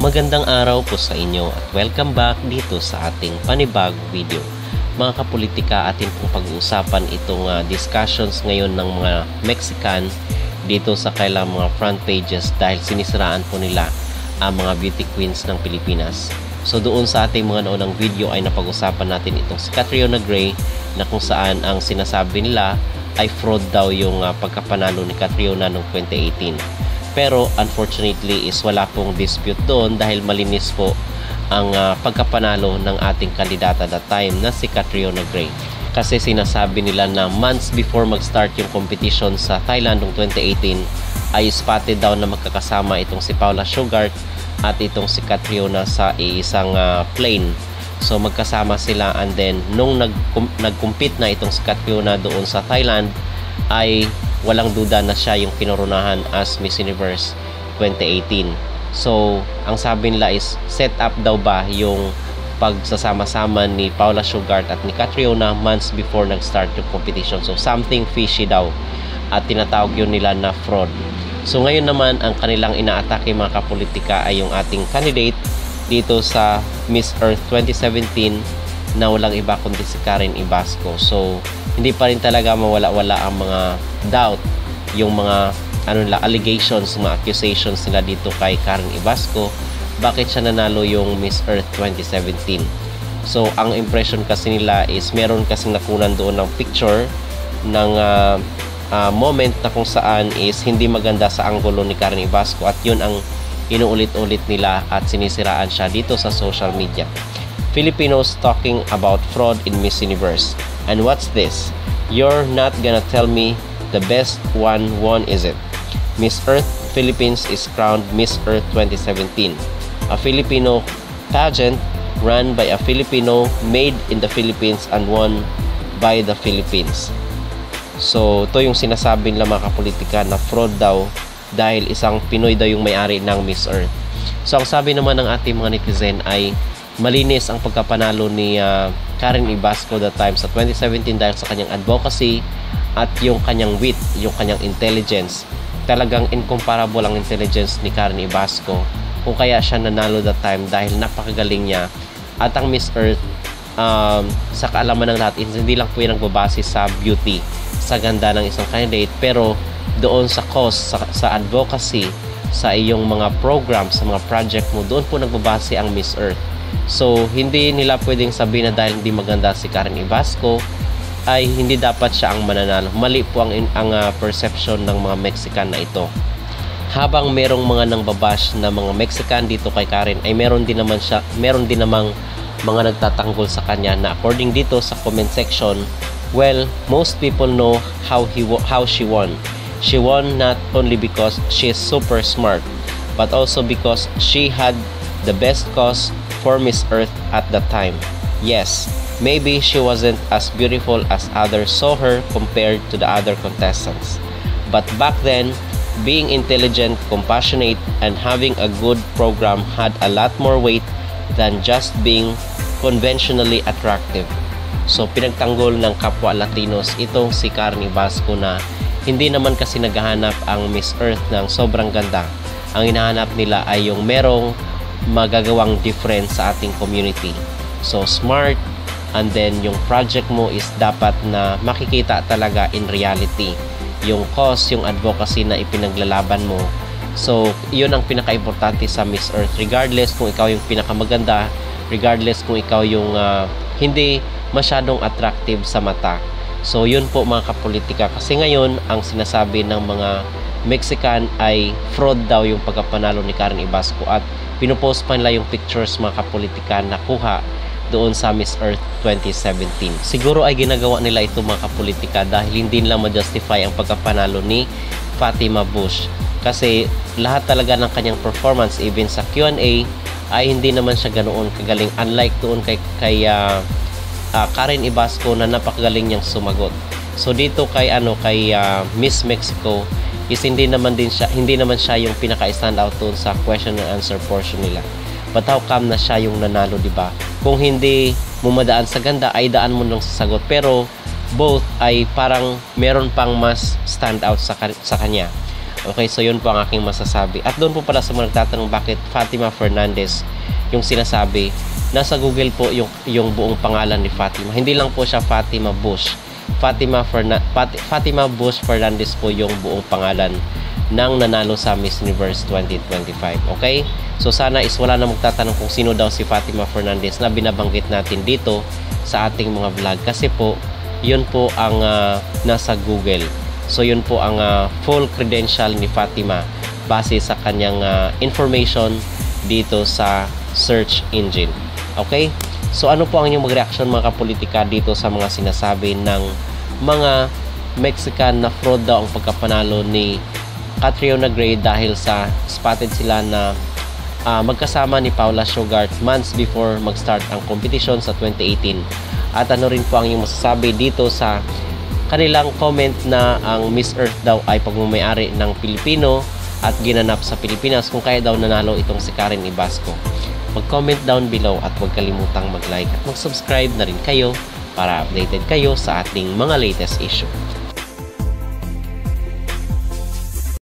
Magandang araw po sa inyo at welcome back dito sa ating panibagong video. Mga kapolitika, atin pong pag-uusapan itong discussions ngayon ng mga Mexican dito sa kailang mga front pages dahil sinisiraan po nila ang mga beauty queens ng Pilipinas. So doon sa ating mga naunang video ay napag-usapan natin itong si Catriona Gray na kung saan ang sinasabi nila ay fraud daw yung pagkapanalo ni Catriona noong 2018. Pero unfortunately is wala pong dispute doon dahil malinis po ang pagkapanalo ng ating kandidata that time na si Catriona Gray. Kasi sinasabi nila na months before mag-start yung competition sa Thailand noong 2018 ay spotted daw na magkakasama itong si Paula Sugart at itong si Catriona sa isang plane. So magkasama sila, and then nung nag-compete na itong si Catriona doon sa Thailand ay walang duda na siya yung kinoronahan as Miss Universe 2018. So, ang sabi nila is set up daw ba yung pagsasama-sama ni Paula Sugart at ni Catriona months before nag-start yung competition. So, something fishy daw at tinatawag yun nila na fraud. So, ngayon naman ang kanilang inaatake mga kapolitika ay yung ating candidate dito sa Miss Earth 2017 na walang iba kundi si Karen Ibasco. So, hindi pa rin talaga mawala-wala ang mga doubt, yung mga allegations, mga accusations nila dito kay Karen Ibasco. Bakit siya nanalo yung Miss Earth 2017? So, ang impression kasi nila is meron kasing nakunan doon ng picture ng moment na kung saan is hindi maganda sa anggulo ni Karen Ibasco at yun ang inuulit-ulit nila at sinisiraan siya dito sa social media. Filipinos talking about fraud in Miss Universe. And what's this? You're not gonna tell me the best one won, is it? Miss Earth Philippines is crowned Miss Earth 2017, a Filipino pageant run by a Filipino, made in the Philippines and won by the Philippines. So, ito yung sinasabi nila mga kapolitika na fraud daw dahil isang Pinoy daw yung may-ari ng Miss Earth. So, ang sabi naman ng ating mga netizen ay malinis ang pagkapanalo ni Karen Ibasco that time sa 2017 dahil sa kanyang advocacy at yung kanyang wit, yung kanyang intelligence. Talagang incomparable ang intelligence ni Karen Ibasco kung kaya siya nanalo that time dahil napakagaling niya. At ang Miss Earth, sa kaalaman ng lahat, hindi lang po yung nagbabase sa beauty, sa ganda ng isang candidate, pero doon sa cause, sa advocacy, sa iyong mga program, sa mga project mo, doon po nagbabase ang Miss Earth. So, hindi nila pwedeng sabihin na dahil hindi maganda si Karen Ibasco ay hindi dapat siya ang mananalo. Mali po ang perception ng mga Mexican na ito. Habang merong mga nangbabash na mga Mexican dito kay Karen ay meron din namang mga nagtatanggol sa kanya na according dito sa comment section, well, most people know how she won. She won not only because she is super smart, but also because she had the best cause for Miss Earth at that time. Yes, maybe she wasn't as beautiful as others saw her compared to the other contestants. But back then, being intelligent, compassionate, and having a good program had a lot more weight than just being conventionally attractive. So, pinagtanggol ng kapwa Latinos itong si Karen Ibasco na hindi naman kasi naghahanap ang Miss Earth ng sobrang ganda. Ang hinahanap nila ay yung merong magagawang difference sa ating community. So, smart, and then yung project mo is dapat na makikita talaga in reality. Yung cause, yung advocacy na ipinaglalaban mo. So, yun ang pinaka-importante sa Miss Earth. Regardless kung ikaw yung pinakamaganda, regardless kung ikaw yung hindi masyadong attractive sa mata. So, yun po mga kapolitika. Kasi ngayon, ang sinasabi ng mga Mexican ay fraud daw yung pagkapanalo ni Karen Ibasco at pinupost pa nila yung pictures mga kapolitika na kuha doon sa Miss Earth 2017. Siguro ay ginagawa nila ito mga kapolitika dahil hindi nila ma-justify ang pagkapanalo ni Fatima Bush. Kasi lahat talaga ng kanyang performance, even sa Q&A, ay hindi naman siya ganoon kagaling. Unlike doon kay Karen Ibasco na napakagaling niyang sumagot. So dito kay Miss Mexico is hindi naman siya yung pinaka-stand out doon sa question and answer portion nila. But how come na siya yung nanalo, di ba? Kung hindi mo madaan sa ganda, ay daan mo nang sasagot. Pero both ay parang meron pang mas stand out sa kanya. Okay, so yun po ang aking masasabi. At doon po pala sa mga nagtatanong bakit Fatima Fernandez yung sinasabi, nasa Google po yung buong pangalan ni Fatima. Hindi lang po siya Fatima Bush. Fatima Bush Fernandez po yung buong pangalan ng nanalo sa Miss Universe 2025. Okay? So sana is wala na magtatanong kung sino daw si Fatima Fernandez na binabanggit natin dito sa ating mga vlog. Kasi po, yun po ang nasa Google. So yun po ang full credential ni Fatima base sa kanyang information dito sa search engine. Okay? So ano po ang inyong mag-reaction mga kapolitika dito sa mga sinasabi ng mga Mexican na fraud daw ang pagkapanalo ni Catriona Gray dahil sa spotted sila na magkasama ni Paula Shugart months before mag-start ang competition sa 2018. At ano rin po ang inyong masasabi dito sa kanilang comment na ang Miss Earth daw ay pagmamayari ng Pilipino at ginanap sa Pilipinas, kung kaya daw nanalo itong si Karen Ibasco. Mag-comment down below at huwag kalimutang mag-like at mag-subscribe na rin kayo para updated kayo sa ating mga latest issue.